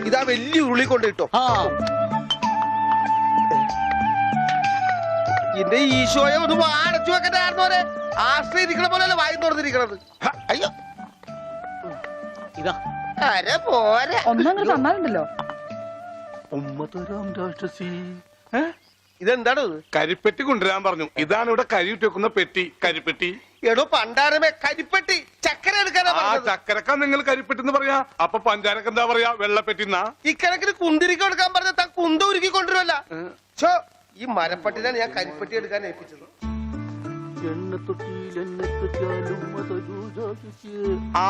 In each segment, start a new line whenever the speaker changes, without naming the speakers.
ഇതാ വലിയ ഉരുളി കൊണ്ടിട്ടോ. എന്റെ ഈശോയെ ഒന്ന് അടച്ചു വെക്കണ്ടായിരുന്നോരെ. ആശ്രയിരിക്കണ പോലെയല്ല വായി തുറന്നിരിക്കണത്. അയ്യോ
ഇതാ
അരെ പോരെ
ഒന്നങ്ങനെ തന്നാലുണ്ടല്ലോ.
ഇതെന്താണ്?
കരിപ്പെട്ടി കൊണ്ടുവരാൻ പറഞ്ഞു. ഇതാണ് ഇവിടെ കരി ഇട്ട് വെക്കുന്ന പെട്ടി, കരിപ്പെട്ടി.
എടോ പണ്ടാരമേ, കരിപ്പെട്ടി ചക്കര എടുക്കാനാ പറഞ്ഞത്.
ചക്കരക്ക നിങ്ങൾ കരിപ്പെട്ടി എന്ന് പറയാ, അപ്പൊ പഞ്ചാരക്ക് എന്താ പറയാ? വെള്ളപ്പെട്ടിന്നാ.
ഇക്കണക്കിന് കുന്തിരിക്ക എടുക്കാൻ പറഞ്ഞ താൻ കുന്ത ഉരുക്കി കൊണ്ടുവരുമല്ല. ഈ മരപ്പട്ടിനാണ് ഞാൻ കരിപ്പെട്ടി എടുക്കാൻ ഏൽപ്പിച്ചത്.
ആ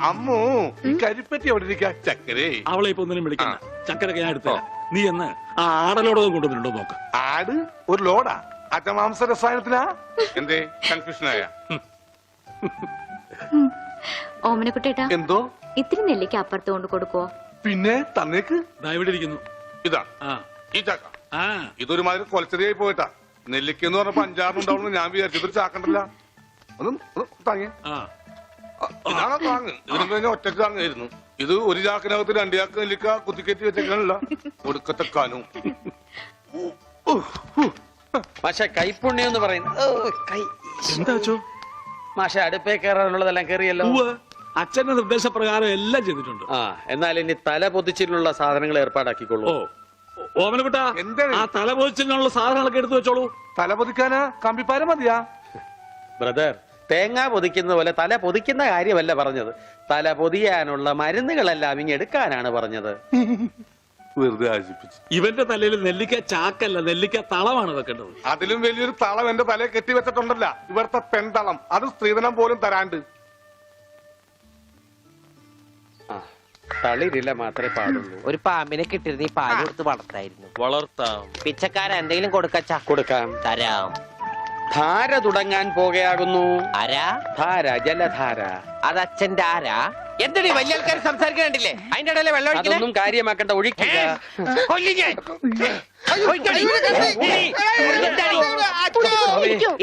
അമ്മു, ഈ കരിപ്പെട്ടി എവിടെ ഇരിക്കാ? ചക്കരേ,
അവളെ ഇപ്പൊ ഒന്നിനും വിളിക്കണ്ട. ചക്കരൊക്കെ ഞാൻ എടുത്തരാം. നീ എന്ന് ആ ആടലോടകം കൊണ്ടുവന്നിട്ടുണ്ടോ നോക്ക്.
ആട് ഒരു ലോഡാ? അറ്റമാംസ രസായനത്തിനാ? എന്തേ കൺഫ്യൂഷനായ?
ഓമനക്കുട്ടേട്ടാ,
എന്തോ
ഇത്തിരി നെല്ലിക്ക് അപ്പുറത്ത് കൊണ്ട് കൊടുക്കുവോ?
പിന്നെ തന്നേക്ക്.
ഇവിടെ ഇരിക്കുന്നു.
ഇതാ ഈ ചക്ക. ഇതൊരുമാതിരി കൊലച്ചെറിയായി പോയിട്ടാ. നെല്ലിക്ക എന്ന് പറഞ്ഞപ്പോ 5-6 ഉണ്ടാവുന്നു ഞാൻ വിചാരിച്ചു. ഇതൊരു ചാക്കണ്ടല്ല. ഒന്ന് താങ്ങി. ഇതാണോ താങ്ങ്? ഇതിനും കഴിഞ്ഞ ഒറ്റക്ക് താങ്ങായിരുന്നു. ഇത് ഒരു ചാക്കിനകത്ത് 2 ചാക്ക് നെല്ലിക്ക കുത്തിക്കയറ്റി വെച്ചേക്കാനല്ല. ഒടുക്കത്തെക്കാനും.
മാഷെ കൈപ്പുണ്യം എന്ന് പറയുന്നത്
എന്താ വെച്ചോ?
മാഷെ അടുപ്പേ കയറാനുള്ളതെല്ലാം കയറിയല്ലോ.
അച്ഛന്റെ നിർദ്ദേശപ്രകാരം എല്ലാം ചെയ്തിട്ടുണ്ട്.
എന്നാൽ ഇനി തല പൊതിച്ചിലുള്ള സാധനങ്ങൾ ഏർപ്പാടാക്കിക്കൊള്ളൂ.
ഓമനക്കുട്ട, ആ തല പൊതിച്ചിനുള്ള സാധനങ്ങളൊക്കെ എടുത്തു വെച്ചോളൂ.
തല പൊതിക്കാനാ കമ്പിപ്പാര മതിയാ?
ബ്രദർ, തേങ്ങ പൊതിക്കുന്ന പോലെ തല പൊതിക്കുന്ന കാര്യമല്ല പറഞ്ഞത്. തല പൊതിയാനുള്ള മരുന്നുകളെല്ലാം ഇങ്ങെടുക്കാനാണ് പറഞ്ഞത്.
വെറുതെ ആശിപ്പിച്ചു.
ഇവന്റെ തലയിൽ നെല്ലിക്ക ചാക്കല്ല, നെല്ലിക്ക തളമാണ് വെക്കേണ്ടത്.
അതിലും വലിയൊരു തളം എന്റെ തലയെ കെട്ടിവെച്ചിട്ടുണ്ടല്ല. ഇവിടുത്തെ പെൺതളം. അത് സ്ത്രീധനം പോലും തരാണ്ട്.
തളിരില്ല മാത്രമേ പാടുള്ളൂ.
ഒരു പാമ്പിനെ കിട്ടിരുന്ന ഈ പാല് കൊടുത്ത് വളർത്തായിരുന്നു.
വളർത്താം.
പിച്ചക്കാര എന്തെങ്കിലും കൊടുക്കച്ചാ?
കൊടുക്കാം.
തരാം.
ധാര തുടങ്ങാൻ പോകുകയാകുന്നു.
ആരാ?
ധാര, ജലധാര.
അത് അച്ഛന്റെ ആരാ? എന്താണ് വലിയ ആൾക്കാർ സംസാരിക്കണ്ടില്ലേ? അതിന്റെ ഇടയിലെ വെള്ളം
അതൊന്നും കാര്യമാക്കണ്ട, ഒഴിക്കുക.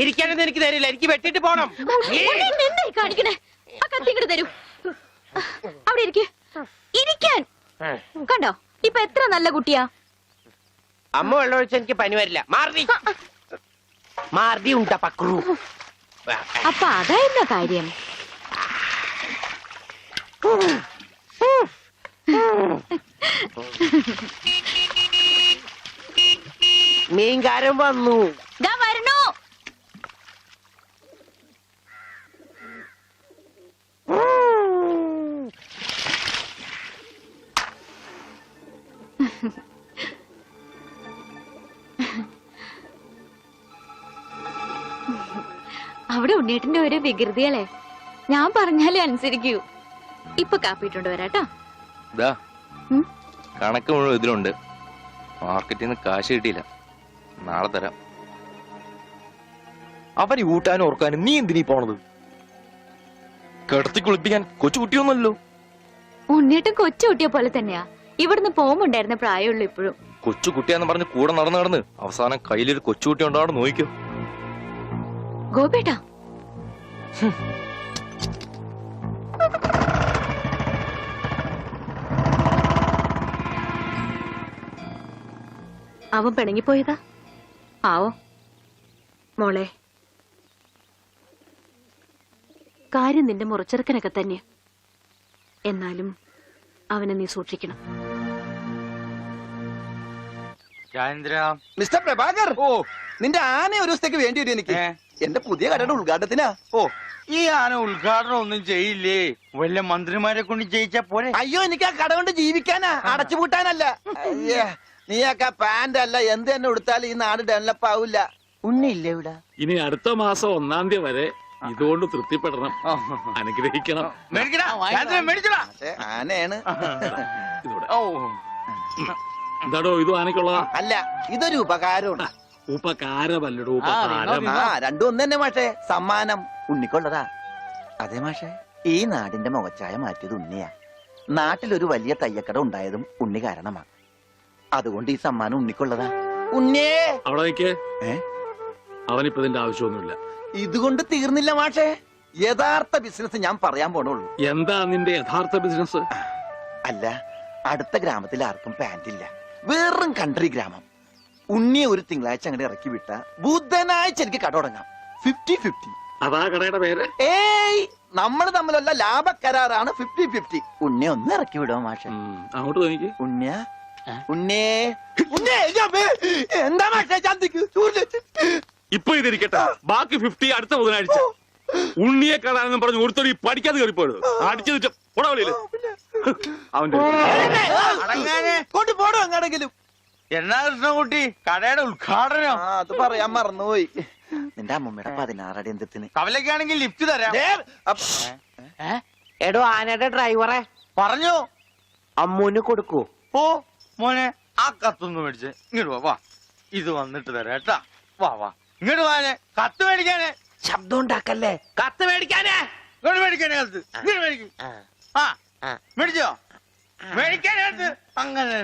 ഇരിക്കാനൊന്നും എനിക്ക് തരില്ല. എനിക്ക് വെട്ടിട്ട് പോണം.
കാണിക്കണേ, ആ കത്തിങ്ങട് തരൂ. അവിടെ ഇരിക്കാൻ കണ്ടോ? ഇപ്പൊ എത്ര നല്ല കുട്ടിയാ.
അമ്മ വെള്ളം ഒഴിച്ച എനിക്ക് പനി വരില്ല. മാർദി മാർദി ഉണ്ടാ പക്രു.
അപ്പൊ അതായിരുന്ന കാര്യം.
മീൻകാരൻ വന്നു.
വരണോ? അവിടെ ഉണ്ണീട്ടിന്റെ ഒരു വികൃതികളെ ഞാൻ പറഞ്ഞാലേ അനുസരിക്കൂ. ഇപ്പൊ കാപ്പിട്ടുണ്ട് വരാട്ടോ.
കണക്ക് മുഴുവൻ ഇതിലുണ്ട്. മാർക്കറ്റിൽ നിന്ന് കാശ് കിട്ടിയില്ല. നാളെ തരാം. അവന് ഊട്ടാനും ഓർക്കാനും നീ എന്തിനീ പോണത്? കിടത്തി കുളിപ്പിക്കാൻ കൊച്ചുകുട്ടിയൊന്നുമല്ലോ.
ഉണ്ണീട്ടും കൊച്ചുകുട്ടിയെ പോലെ തന്നെയാ. ഇവിടുന്ന് പോകുമ്പോണ്ടായിരുന്ന പ്രായമുള്ളൂ ഇപ്പോഴും.
കൊച്ചുകുട്ടിയാന്ന് പറഞ്ഞ് കൂടെ നടന്ന് അവസാനം കയ്യിലൊരു കൊച്ചുകുട്ടി ഉണ്ടാവും. നോക്കിക്കോ
ഗോപേട്ടാ. അവൻ പിണങ്ങിപ്പോയതാ ആവോ? മോളെ, കാര്യം നിന്റെ മുറച്ചെറുക്കനൊക്കെ തന്നെ. എന്നാലും അവനെ നീ സൂക്ഷിക്കണം.
മിസ്റ്റർ പ്രഭാകർ, നിന്റെ ആന ഒരു ദിവസത്തേക്ക് വേണ്ടി വരും എനിക്ക്. എന്റെ പുതിയ കടയുടെ ഉദ്ഘാടനത്തിനാ.
ഈ ആന ഉദ്ഘാടനം ഒന്നും ചെയ്യില്ലേ? വല്ല മന്ത്രിമാരെ കൊണ്ട് ചെയ്യിച്ചാ പോലെ.
അയ്യോ, എനിക്ക് ആ കട കൊണ്ട് ജീവിക്കാനാ, അടച്ചുപൂട്ടാനല്ല. നീയൊക്കെ പാന്റ് അല്ല എന്ത് തന്നെ ഉടുത്താലും ഈ നാട് ഡെവലപ്പ് ആവില്ല. ഉണ്ണിയില്ലേ ഇവിടെ?
ഇനി അടുത്ത മാസം 1-ാം തീയതി വരെ ഇതുകൊണ്ട് തൃപ്തിപ്പെടണം, അനുഗ്രഹിക്കണം.
ആനയാണ്.
എന്താടോ ഇത് ആനക്കുള്ളതാ?
അല്ല, ഇതൊരു ഉപകാരമാണ്.
ഉപകാരമല്ലടോ, ഉപകാരം.
രണ്ടും ഒന്ന് തന്നെ മാഷേ. സമ്മാനം ഉണ്ണിക്കൊള്ളതാ. അതെ മാഷേ, ഈ നാടിന്റെ മുഖച്ഛായ മാറ്റിയത് ഉണ്ണിയാ. നാട്ടിലൊരു വലിയ തയ്യക്കട ഉണ്ടായതും ഉണ്ണി കാരണമാ. അതുകൊണ്ട് ഈ സമ്മാനം ഉണ്ണിക്കൊള്ളതാ. ഉണ്ണിയേ
അവിടെ നിൽക്കേ. അവനിപ്പോ ഇതിന്റെ ആവശ്യമൊന്നുമില്ല.
ഇതുകൊണ്ട് തീർന്നില്ല മാഷേ. യഥാർത്ഥ ബിസിനസ് ഞാൻ പറയാൻ പോണുള്ളൂ.
എന്താ നിന്റെ യഥാർത്ഥ ബിസിനസ്?
അല്ല, അടുത്ത ഗ്രാമത്തിൽ ആർക്കും പാന്റ് ഇല്ല. വെറും കൺട്രി ഗ്രാമം. ഉണ്ണിയെ ഒരു തിങ്കളാഴ്ച അങ്ങോട്ട് ഇറക്കി വിട്ട ബുധനാഴ്ച എനിക്ക് കട തുടങ്ങാം. 50-50.
അതാ കടയുടെ പേര്.
ഏയ്, നമ്മൾ തമ്മിലുള്ള ലാഭക്കരാറാണ് 50-50. ഉണ്ണിയെ ഒന്ന് ഇറക്കി വിടുമോ മാഷെ?
അങ്ങോട്ട് തോന്നിക്ക്.
ഉണ്ണിയ ഉണ്ണേ ഉണ്ണേ, എന്താ മാഷെ ചന്തിക്ക്?
ഇപ്പൊ ഇതിരിക്കട്ടെ, ബാക്കി 50 അടുത്ത ബുധനാഴ്ച. ഉണ്ണിയെ കാണാനെന്നും പറഞ്ഞ് ഒരുത്തോടി പഠിക്കാതെ കയറിപ്പോയത് അടിച്ചു ഉടവളിയില് അവന്റെ
കൊണ്ടുപോടോ അങ്ങാണെങ്കിലും.
എന്നാ കൃഷ്ണൻകുട്ടി കടയുടെ ഉദ്ഘാടനം?
അത് പറയാൻ മറന്നുപോയി. നിന്റെ അമ്മൂമ്മയുടെ 16 അടി എന്തിന്?
കവലക്കാണെങ്കിൽ ലിഫ്റ്റ് തരാം.
എടോ ആനയുടെ ഡ്രൈവറെ
പറഞ്ഞു.
അമ്മൂന് കൊടുക്കൂ.
ഓ മോനെ, ആ കത്തൊന്ന് മേടിച്ച് ഇങ്ങോട്ട് വാ. വാ, ഇത് വന്നിട്ട് തരാം കേട്ടാ. വാ വാ, ഇങ്ങോട്ട് വാനെ. കത്ത് മേടിക്കാനേ.
ശബ്ദം ഉണ്ടാക്കല്ലേ. കത്ത് മേടിക്കാനേ.
ഇങ്ങോട്ട് മേടിക്കാനേ കത്ത്. ഇങ്ങോട്ട് മേടിക്കും. ആ മേടിച്ചോ? മേടിക്കാനകത്ത് അങ്ങനെ.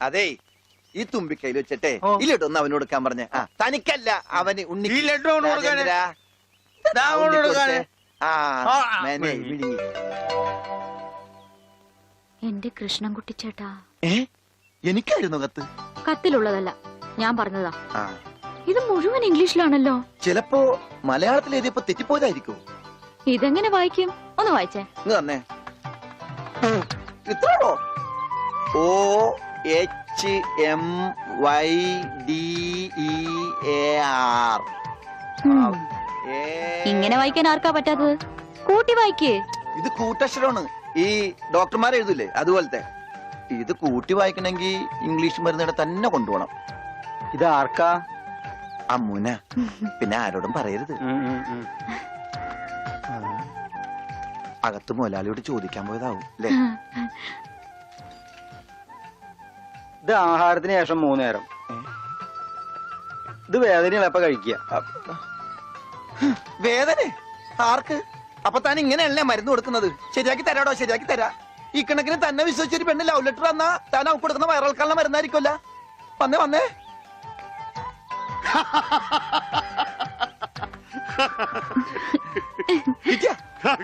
അതെ, ഈ തുമ്പിക്കൈയിൽ വെച്ചിട്ടെ
ഓ.
ഈ ലഡു ഒന്ന് അവന് കൊടുക്കാൻ പറഞ്ഞ. തനിക്കല്ല, അവന് ഉണ്ണി.
ഈ ലഡു കൊണ്ട് കൊടുക്കാന്. ദാ കൊണ്ട് കൊടുക്കാന്.
എന്റെ കൃഷ്ണൻകുട്ടി ചേട്ടാ,
എനിക്കായിരുന്നു കത്ത്.
കത്തിലുള്ളതല്ല, ഞാൻ പറഞ്ഞതാ.
ആ,
ഇത് മുഴുവൻ ഇംഗ്ലീഷിലാണല്ലോ.
ചിലപ്പോ മലയാളത്തിൽ എഴുതിയപ്പോ തെറ്റിപ്പോയതായിരിക്കും.
ഇതെങ്ങനെ വായിക്കും? ഒന്ന് വായിച്ചേ.
ഇങ്ങ് തന്നെ ഇത്രോ. OHMYDEAR.
ഉം. ഇങ്ങനെ വായിക്കാൻ ആർക്കാ പറ്റാത്തത്? കൂട്ടി വായിക്കേ.
ഇത് കൂട്ടക്ഷരമാണ്. ഈ ഡോക്ടർമാർ എഴുതൂലേ അതുപോലത്തെ. ഇത് കൂട്ടി വായിക്കണമെങ്കിൽ ഇംഗ്ലീഷ് മരുന്നിടെ തന്നെ കൊണ്ടുപോകണം.
ഇത് ആർക്കാ?
അമ്മൂന. പിന്നെ ആരോടും പറയരുത്. അകത്ത് മുതലാളിയോട് ചോദിക്കാൻ പോയതാവും അല്ലേ?
ഇത് ആഹാരത്തിന് ശേഷം 3 നേരം. ഇത് വേദനയുള്ളപ്പ കഴിക്കുക.
വേദന ആർക്ക്? അപ്പൊ താൻ ഇങ്ങനെയല്ലേ മരുന്ന് കൊടുക്കുന്നത്? ശരിയാക്കി തരാടോ, ശരിയാക്കി തരാ. ഈ കണക്കിന് തന്നെ വിശ്വസിച്ചൊരു പെണ്ണ് ലവ് ലെറ്റർ തന്നാ താൻ അവൾക്ക് കൊടുക്കുന്ന വയറൽക്കാനുള്ള മരുന്നായിരിക്കുമല്ല. വന്നേ വന്നേ. കിട്ടിയാ?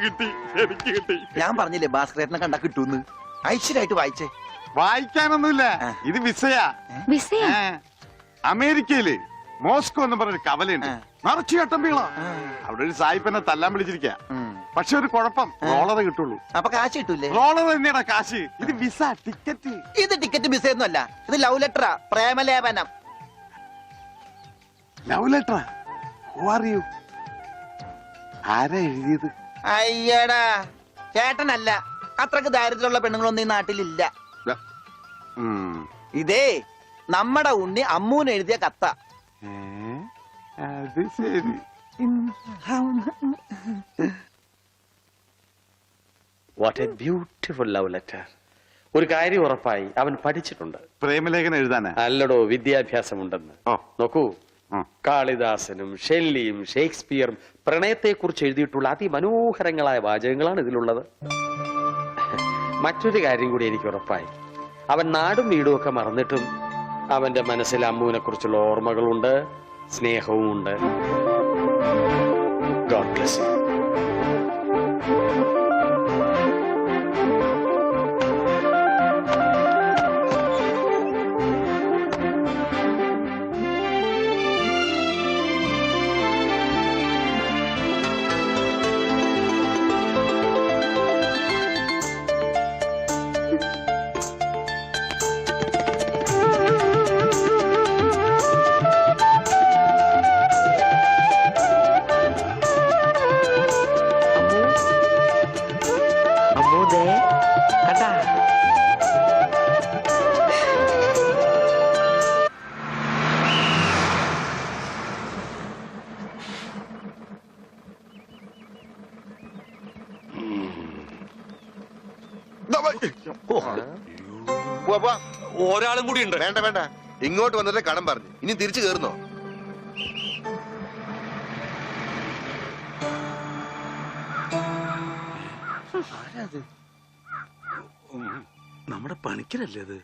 കിട്ടി, എനിക്ക് കിട്ടി.
ഞാൻ പറഞ്ഞില്ലേ ഭാസ്കരേട്ടനെ കണ്ടാ കിട്ടൂന്ന്. ഐശ്വര്യമായിട്ട് വായിച്ചേ.
വായിക്കാനൊന്നുമില്ല, ഇത് വിസയാ.
വിസയ?
അമേരിക്കയില് മോസ്കോ എന്ന് പറഞ്ഞൊരു കവലയുണ്ട്. നിറച്ചു ചട്ടമ്പികള. അവിടെ ഒരു സായിപ്പനെ തല്ലാൻ വിളിച്ചിരിക്ക. പക്ഷെ ഒരു കുഴപ്പം, റോളർ കിട്ടുള്ളൂ.
അപ്പൊ കാശ് കിട്ടൂലേ?
റോളർ തന്നെയാ കാശ്. ഇത് വിസ, ടിക്കറ്റ്.
ഇത് ടിക്കറ്റ് വിസ ഒന്നുമല്ല, ഇത് ലവ് ലെറ്ററാ, പ്രേമലേപനം.
Love letter? Who are you? ആരാ എഴുതിയത്?
അയ്യടാ, ചേട്ടനല്ല. അത്രക്ക് ദാരിദ്ര്യമുള്ള പെണ്ണുങ്ങളൊന്നും ഈ നാട്ടിലില്ല. ഇതേ നമ്മടെ ഉണ്ണി അമ്മൂന് എഴുതിയ കത്ത.
അത് ശരി.
What A beautiful love letter. ഒരു കാര്യം ഉറപ്പായി, അവൻ പഠിച്ചിട്ടുണ്ട്.
പ്രേമലേഖനം എഴുതാനാ?
അല്ലടോ, വിദ്യാഭ്യാസമുണ്ടെന്ന്. നോക്കൂ, കാളിദാസനും ഷെല്ലിയും ഷേക്സ്പിയറും പ്രണയത്തെക്കുറിച്ച് എഴുതിയിട്ടുള്ള അതിമനോഹരങ്ങളായ വാചകങ്ങളാണ് ഇതിലുള്ളത്. മറ്റൊരു കാര്യം കൂടി എനിക്ക് ഉറപ്പായി, അവൻ നാടും വീടും ഒക്കെ മറന്നിട്ടും അവന്റെ മനസ്സിൽ അമ്മുവിനെ കുറിച്ചുള്ള ഓർമ്മകളുണ്ട്, സ്നേഹവും ഉണ്ട്. God bless you.
ഒരാളും കൂടി ഉണ്ട്.
വേണ്ട വേണ്ട, ഇങ്ങോട്ട് വന്നിട്ട് കടം പറഞ്ഞു. ഇനി തിരിച്ചു കയറുന്നോ?
നമ്മുടെ പണിക്കരല്ലേ അത്?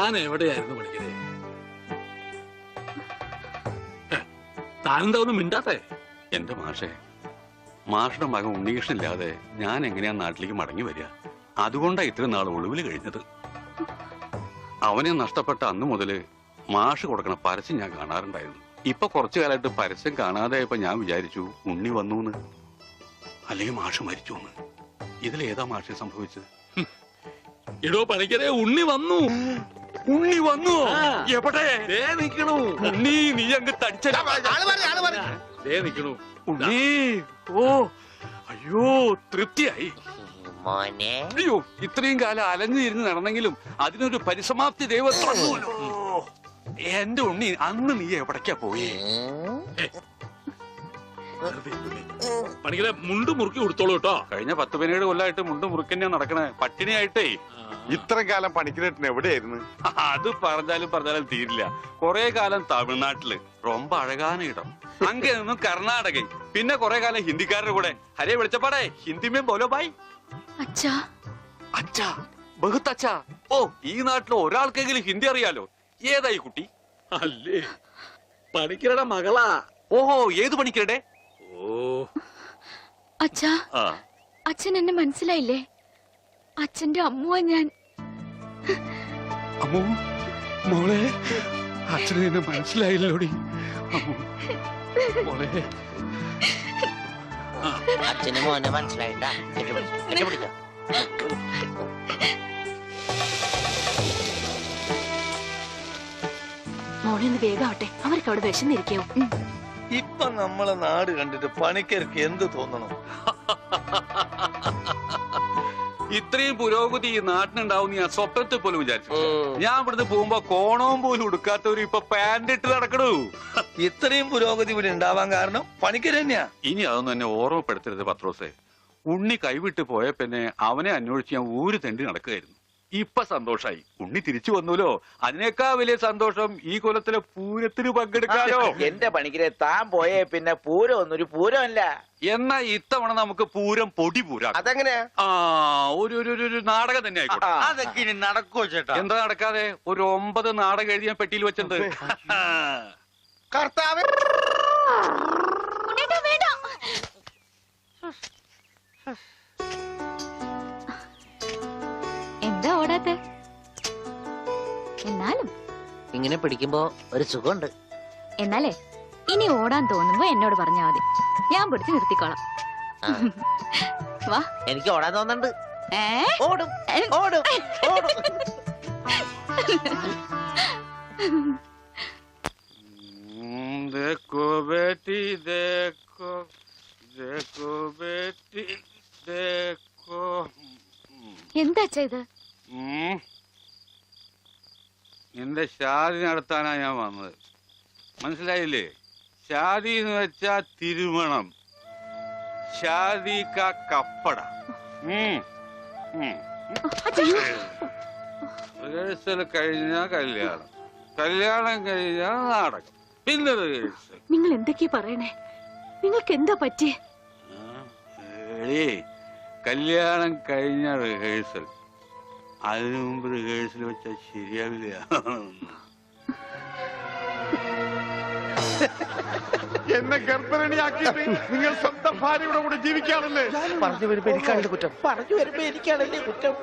താൻ എവിടെയായിരുന്നു പണിക്കരെ? താനെന്താ ഒന്നും മിണ്ടാത്തേ?
എന്റെ മാഷുടെ മകൻ ഉണ്ണികൃഷ്ണനില്ലാതെ ഞാൻ എങ്ങനെയാ നാട്ടിലേക്ക് മടങ്ങി വരിക? അതുകൊണ്ടാ ഇത്രയും നാൾ ഒളിവിൽ കഴിഞ്ഞത്. അവനെ നഷ്ടപ്പെട്ട അന്ന് മുതല് മാഷ് കൊടുക്കണ പരസ്യം ഞാൻ കാണാറുണ്ടായിരുന്നു. ഇപ്പൊ കുറച്ചു കാലമായിട്ട് പരസ്യം കാണാതെയപ്പോ ഞാൻ വിചാരിച്ചു ഉണ്ണി വന്നൂന്ന്, അല്ലെങ്കിൽ മാഷ് മരിച്ചു എന്ന്. ഇതിലേതാ മാഷ് സംഭവിച്ചത്?
എടോ പണിക്കരെ, ഉണ്ണി വന്നു.
ഉണ്ണി വന്നു?
എവിടെ? ദേ നിക്കണു. ഉണ്ണി, നീ അങ്ങ് തടിച്ച നിക്കണു. ഉണ്ണി, ഓ അയ്യോ, തൃപ്തിയായി.
മോനെ
അയ്യോ, ഇത്രയും കാലം അലഞ്ഞു തിരിഞ്ഞ് നടന്നെങ്കിലും അതിനൊരു പരിസമാപ്തി ദൈവം തന്നുവല്ലോ. എന്റെ ഉണ്ണി, അന്ന് നീ എവിടേക്കാ പോയി?
പണിക്കരെ, മുണ്ട് മുറുക്കി കൊടുത്തോളൂ കേട്ടോ.
കഴിഞ്ഞ 10-17 കൊല്ലമായിട്ട് മുണ്ട് മുറുക്കന്നെയാ നടക്കണേ, പട്ടിണിയായിട്ടേ.
ഇത്രയും കാലം പണിക്കരേട്ടൻ എവിടെയായിരുന്നു?
അത് പറഞ്ഞാലും തീരില്ല. കൊറേ കാലം തമിഴ്നാട്ടില് ரொம்ப അഴകാന ഇടം, അങ്ങ നിന്നും കർണാടക, പിന്നെ കൊറേ കാലം ഹിന്ദിക്കാരുടെ കൂടെ. ഹരേ വിളിച്ചപ്പാടേ, ഹിന്ദിമേ ബോലോ ബായ്.
അച്ഛാ,
അച്ഛാ, ബഹുത്ത് അച്ഛാ. ഓ, ഈ നാട്ടിൽ ഒരാൾക്കെങ്കിലും ഹിന്ദി അറിയാലോ. ഏതായി കുട്ടി?
അല്ലേ, പണിക്കരുടെ മകളാ.
ഓഹോ, ഏത് പണിക്കരുടെ?
ഓ,
അച്ഛാ,
ആ,
അച്ഛൻ എന്നെ മനസ്സിലായില്ലേ? അച്ഛന്റെ അമ്മുവാ ഞാൻ.
അമ്മു, മോളെ, അച്ഛനെ എന്നെ മനസ്സിലായില്ലോടി. അമ്മു, മോളെ.
അച്ഛന് മോനെ മനസ്സിലായിട്ടാ.
മോളെ ഒന്ന് വേഗാവട്ടെ, അവർക്ക് അവിടെ വിശന്നിരിക്കാവും.
ഇപ്പൊ നമ്മളെ നാട് കണ്ടിട്ട് പണിക്കർക്ക് എന്ത് തോന്നണം?
ഇത്രയും പുരോഗതി ഈ നാട്ടിനുണ്ടാവും ഞാൻ സ്വപ്നത്തിൽ പോലും വിചാരിച്ചു. ഞാൻ ഇവിടുന്ന് പോകുമ്പോ കോണവും പോലും ഉടുക്കാത്തവര് ഇപ്പൊ പാന്റ് ഇട്ട് നടക്കണു.
ഇത്രയും പുരോഗതി ഇവിടെ ഉണ്ടാവാൻ കാരണം പണിക്കർ തന്നെയാ.
ഇനി അതൊന്നും എന്നെ ഓർമ്മപ്പെടുത്തരുത് പത്രോസേ. ഉണ്ണി കൈവിട്ട് പോയ പിന്നെ അവനെ അന്വേഷിച്ച് ഞാൻ ഊര് തെണ്ടി നടക്കുകയായിരുന്നു. ഇപ്പൊ സന്തോഷായി, ഉണ്ണി തിരിച്ചു വന്നൂലോ. അതിനേക്കാ വലിയ സന്തോഷം ഈ കൊല്ലത്തിലെ പൂരത്തിന് പങ്കെടുക്കാലോ.
എന്റെ പണിക്കരെ, താൻ പോയേ പിന്നെ പൂരം ഒന്നൊരു പൂരമല്ല.
എന്നാ ഇത്തവണ നമുക്ക് പൂരം പൊടി പൂരാ.
അതെങ്ങനെയാ?
ആ, ഒരു നാടകം തന്നെ ആയിക്കോട്ടെ.
അതൊക്കെ ഇനി നടക്കുവോ ചേട്ടാ?
എന്താ നടക്കാതെ? ഒരു 9 നാടകം എഴുതി ഞാൻ പെട്ടിയിൽ വെച്ചിട്ടുണ്ട്.
കർത്താവ്,
എന്താ ഓടാത്തെ? എന്നാലും
ഇങ്ങനെ പിടിക്കുമ്പോ ഒരു സുഖമുണ്ട്.
എന്നാലേ ഇനി ഓടാൻ തോന്നുമ്പോ എന്നോട് പറഞ്ഞാ മതി, ഞാൻ പിടിച്ച് നിർത്തിക്കോളാം. വാ.
എനിക്ക് ഓടാൻ തോന്നുന്നുണ്ട്. ഓടും ഓടും ഓടും.
देखो बेटी देखो, देखो बेटी देखो.
എന്താ ഇത്?
നിന്റെ ഷാദി നടത്താനാ ഞാൻ വന്നത്, മനസ്സിലായില്ലേ? ഷാദി എന്ന് വെച്ചാ തിരുമണം, ഷാദി കാ കപ്പട. റിഹേഴ്സൽ കഴിഞ്ഞാ കല്യാണം, കല്യാണം കഴിഞ്ഞാ നാടകം, പിന്നെ റിഹേഴ്സൽ.
നിങ്ങൾ എന്തൊക്കെയാ പറയണേ? നിങ്ങൾക്ക് എന്താ പറ്റിയേ?
കല്യാണം കഴിഞ്ഞ റിഹേഴ്സൽ, അതിനു മുമ്പ് റിഹേഴ്സൽ വെച്ചാൽ ശരിയാവില്ല.
എന്നെ ഗർഭരണിയാക്കിയിട്ട് നിങ്ങൾ സ്വന്തം ഭാര്യയുടെ കൂടെ ജീവിക്കാണല്ലേ?
പറഞ്ഞു വരുമ്പോ എനിക്കാണല്ലേ കുറ്റം. പറഞ്ഞു വരുമ്പോ എനിക്കാണല്ലേ കുറ്റം.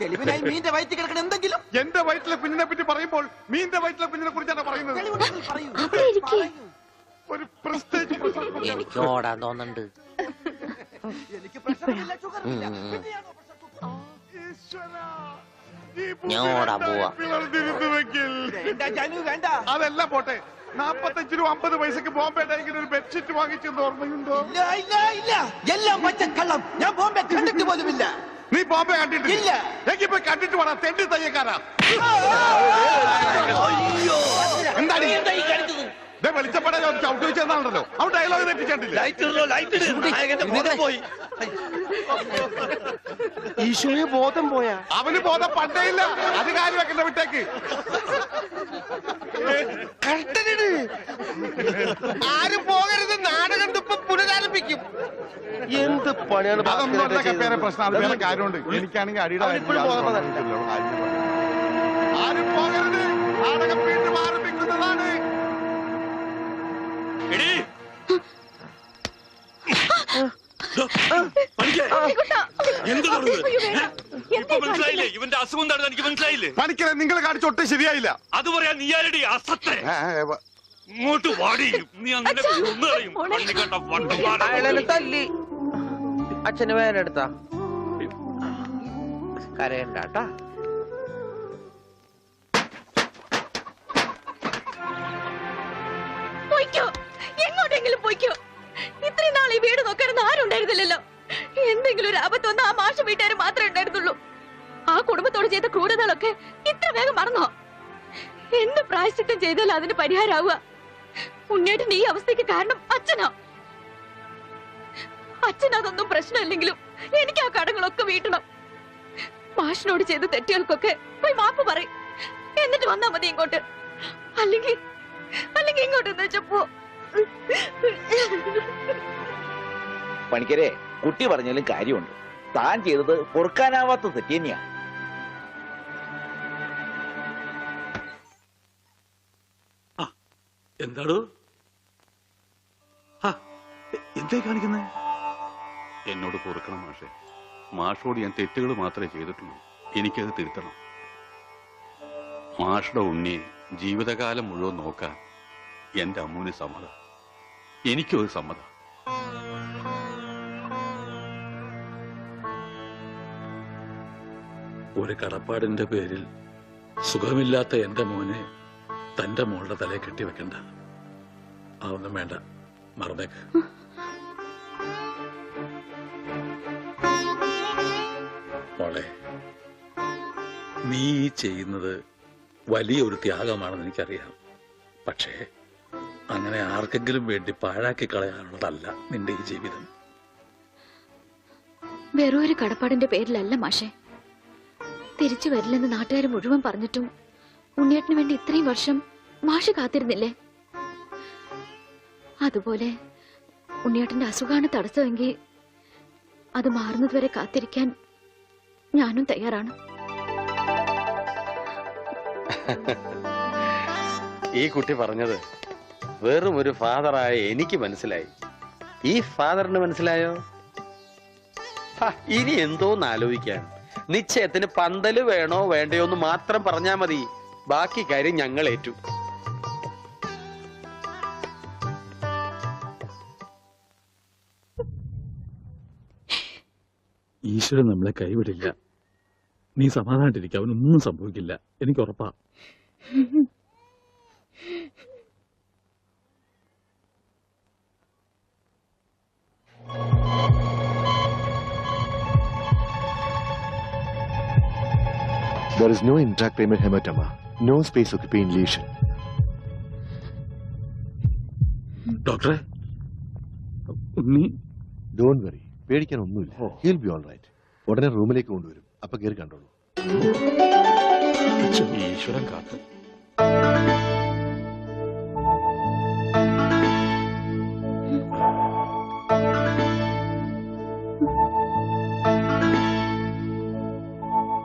തെളിവിനായി മീന്റെ വയറ്റിൽ കിടക്കണ എന്തെങ്കിലും.
എന്റെ വയറ്റിലെ കുഞ്ഞിനെ പറ്റി പറയുമ്പോൾ മീന്റെ വയറ്റിലെ കുഞ്ഞിനെ കുറിച്ചാണ് പറയുന്നത്. ഒരു പ്രസ്റ്റേജ്.
എനിക്ക് ഓടാൻ തോന്നുന്നുണ്ട്. ഞാൻ ഓടാൻ പോവാ.
അതെല്ലാം പോട്ടെ, 45 രൂപ 50 പൈസക്ക് ബോംബെ ഡൈങ്ങിന് ഒരു ബെഡ്ഷീറ്റ് വാങ്ങിച്ചെന്ന് ഓർമ്മയുണ്ടോ?
എല്ലാം പച്ചക്കള്ളം. ഞാൻ ബോംബെ കണ്ടിട്ട് പോലുമില്ല.
നീ ബോംബെ കണ്ടിട്ടില്ല? എങ്കിൽ പോയി കണ്ടിട്ട് വേണം, തെണ്ടി തയ്യക്കാരാ. എന്താണ് വെളിച്ചപ്പെടാൻ ചവിട്ടി വെച്ചെന്നാണല്ലോ. അവൻ ഡയലോഗ് തെറ്റിച്ചിട്ടില്ല.
ഈശോയെ ബോധം പോയാ?
അവന് ബോധം പണ്ടേ ഇല്ല. അത് കാര്യം വെക്കണ്ട, വിട്ടേക്ക്.
ആരും പോകരുത്, നാടകം ഇപ്പൊ പുനരാരംഭിക്കും. എന്ത് പണിയാണ്?
അതൊന്നും അല്ല കപ്പേരെ പ്രശ്നം, അത് വേറെ കാര്യമുണ്ട്. എനിക്കാണെങ്കിൽ അടിയുടെ ആരും പോകരുത്. നാടകം വീണ്ടും ആരംഭിക്കുന്നതാണ്.
മനസ്സിലായില്ലേ? ഇവന്റെ അസുഖം എന്താണെന്ന് എനിക്ക് മനസ്സിലായില്ലേ?
പണിക്കരെ നിങ്ങൾ കാണിച്ച ഒട്ടും ശരിയായില്ല.
അത് പറയാൻ നീ ആരടി അസത്തെ? ഇങ്ങോട്ട് വാടി, നീ അങ്ങനെ കൊന്നു കളയും. കണ്ണിക്കണ്ട വണ്ടന്മാരെ.
അയാളെ തല്ലി. അച്ഛന് വേനെടുത്താ കരയണ്ടാട്ടാ.
പോയിക്കോ, എങ്ങോട്ടെങ്കിലും പോയിക്കോ. ഇത്രയും നാൾ ഈ വീട് നോക്കാനൊന്നും ആരും ഉണ്ടായിരുന്നില്ലല്ലോ. എന്തെങ്കിലും ഒരു ആപത്ത് വന്ന ആ മാഷ വീട്ടുകാർ മാത്രമേ ഉണ്ടായിരുന്നുള്ളൂ. ആ കുടുംബത്തോട് ചെയ്ത ക്രൂരതകളൊക്കെ ഇത്ര വേഗം മറന്നോ? എന്ത് പ്രായശ്ചിത്തം ചെയ്താലും അതിന് പരിഹാരമാവുക. ഉണ്ണേട്ടൻ ഈ അവസ്ഥയ്ക്ക് കാരണം അച്ഛനാ. അച്ഛനതൊന്നും പ്രശ്നമില്ലെങ്കിലും എനിക്ക് ആ കടങ്ങളൊക്കെ വീട്ടണം. മാഷിനോട് ചെയ്ത തെറ്റുകൾക്കൊക്കെ പോയി മാപ്പ് പറയും. എന്നിട്ട് വന്നാ മതി ഇങ്ങോട്ട്. അല്ലെങ്കിൽ ഇങ്ങോട്ട് എന്ന് വെച്ചപ്പോ.
പണിക്കരെ, കുട്ടി പറഞ്ഞാലും കാര്യമുണ്ട്. താൻ ചെയ്തത് പൊറുക്കാനാവാത്ത തെറ്റ് തന്നെയാ.
എന്താടോ എന്തേ കാണിക്കുന്നേ?
എന്നോട് പൊറുക്കണം മാഷെ. മാഷോട് ഞാൻ തെറ്റുകൾ മാത്രമേ ചെയ്തിട്ടുള്ളൂ. എനിക്കത് തിരുത്തണം. മാഷുടെ ഉണ്ണിയെ ജീവിതകാലം മുഴുവൻ നോക്കാൻ എന്റെ അമ്മൂന് സമ്മതം. എനിക്കും അത് സമ്മതം.
ഒരു കടപ്പാടിന്റെ പേരിൽ സുഖമില്ലാത്ത എന്റെ മോനെ തന്റെ മോളുടെ തലയെ കെട്ടിവെക്കണ്ട. അതൊന്നും വേണ്ട, മറന്നേക്ക്. മോളെ, നീ ചെയ്യുന്നത് വലിയൊരു ത്യാഗമാണെന്ന് എനിക്കറിയാം. പക്ഷേ അങ്ങനെ ആർക്കെങ്കിലും വേണ്ടി പാഴാക്കി കളയാനുള്ളതല്ല നിന്റെ ഈ ജീവിതം.
വെറും ഒരു കടപ്പാടിന്റെ പേരിലല്ല മാഷെ. തിരിച്ചു വരില്ലെന്ന് നാട്ടുകാർ മുഴുവൻ പറഞ്ഞിട്ടും ഉണ്ണിയേട്ടന് വേണ്ടി ഇത്രയും വർഷം മാഷ് കാത്തിരുന്നില്ലേ? അതുപോലെ ഉണ്ണിയേട്ടന്റെ അസുഖമാണ് തടസ്സമെങ്കിൽ അത് മാറുന്നതുവരെ കാത്തിരിക്കാൻ ഞാനും തയ്യാറാണ്.
ഈ കുട്ടി പറഞ്ഞത് വെറും ഒരു ഫാദറായ എനിക്ക് മനസ്സിലായി. ഈ ഫാദറിന് മനസ്സിലായോ? ഇനി എന്തോന്ന് ആലോചിക്കാൻ. നിശ്ചയത്തിന് പന്തല് വേണോ വേണ്ടയോ എന്ന് മാത്രം പറഞ്ഞാ മതി. ബാക്കി കാര്യം ഞങ്ങൾ ഏറ്റു.
ഈശ്വരൻ നമ്മളെ കൈവിടില്ല. നീ സമാധാനായിട്ടിരിക്കുക. അവനൊന്നും സംഭവിക്കില്ല, എനിക്ക് ഉറപ്പാ.
There is no intracranial hematoma, no space occupying lesion.
ഡോക്ടറെ, ഉണ്ണി
Don't worry, പേടിക്കാനൊന്നുമില്ല. He'll be all right. ഉടനെ റൂമിലേക്ക് കൊണ്ടുവരും. അപ്പൊ കയറി കണ്ടോളൂ.
ഈശ്വരൻ കാത്ത്.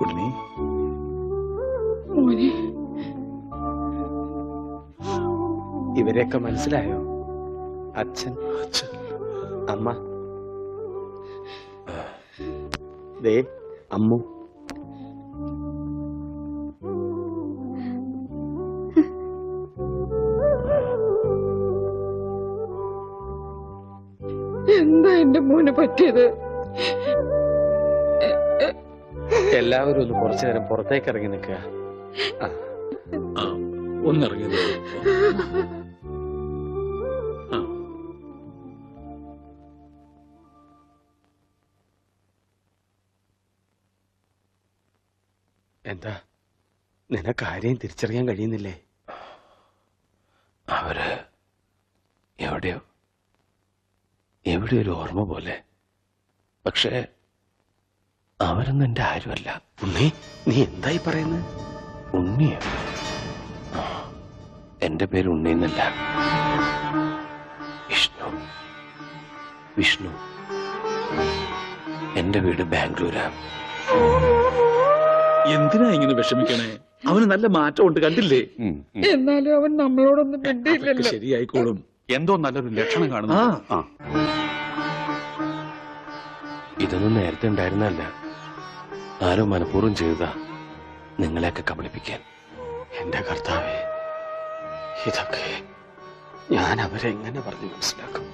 ഉണ്ണി,
ഇവരെയൊക്കെ മനസ്സിലായോ? അച്ഛൻ, അമ്മ, ദേ അമ്മു.
എന്താ എന്റെ മോനെ പറ്റിയത്?
എല്ലാവരും ഒന്ന് കുറച്ചു നേരം പുറത്തേക്ക് ഇറങ്ങി നിൽക്കുക.
ഒന്നിറങ്ങിയത്.
എന്താ, നിനക്ക് ആരെയും തിരിച്ചറിയാൻ കഴിയുന്നില്ലേ? അവര് എവിടെയോ ഒരു ഓർമ്മ പോലെ. പക്ഷേ അവരൊന്നും എന്റെ ആരുമല്ല. ഉണ്ണി, നീ എന്തായി പറയുന്നത്? ഉണ്ണിയോ? എന്റെ പേര് ഉണ്ണി എന്നല്ല, വിഷ്ണു. എന്റെ വീട് ബാംഗ്ലൂരാ.
എന്തിനാ ഇങ്ങനെ വിഷമിക്കണേ? അവന് നല്ല മാറ്റമുണ്ട്, കണ്ടില്ലേ?
എന്നാലും അവൻ നമ്മളോടൊന്നും
അതൊക്കെ
മിണ്ടിയില്ലല്ലോ.
ശരിയായിക്കോളും.
എന്തോ നല്ലൊരു ലക്ഷണം കാണുന്നു. ആ
ഇതൊന്നും നേരത്തെ ഉണ്ടായിരുന്നല്ല. ആരോ മനഃപൂർവ്വം ചെയ്തതാ നിങ്ങളെയൊക്കെ കബളിപ്പിക്കാൻ. എന്റെ കർത്താവേ, ഇതൊക്കെ ഞാൻ അവരെ എങ്ങനെ പറഞ്ഞു മനസ്സിലാക്കും?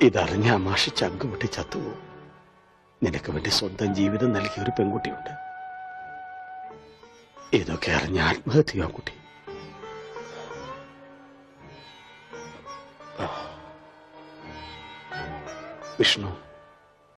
ഇതറിഞ്ഞ മാഷി ചങ്കുപൊട്ടി ചത്തുപോകും. നിനക്ക് വേണ്ടി സ്വന്തം ജീവിതം നൽകിയ ഒരു പെൺകുട്ടിയുണ്ട്. ഇതൊക്കെ അറിഞ്ഞ ആത്മഹത്യയോ കുട്ടി? വിഷ്ണു,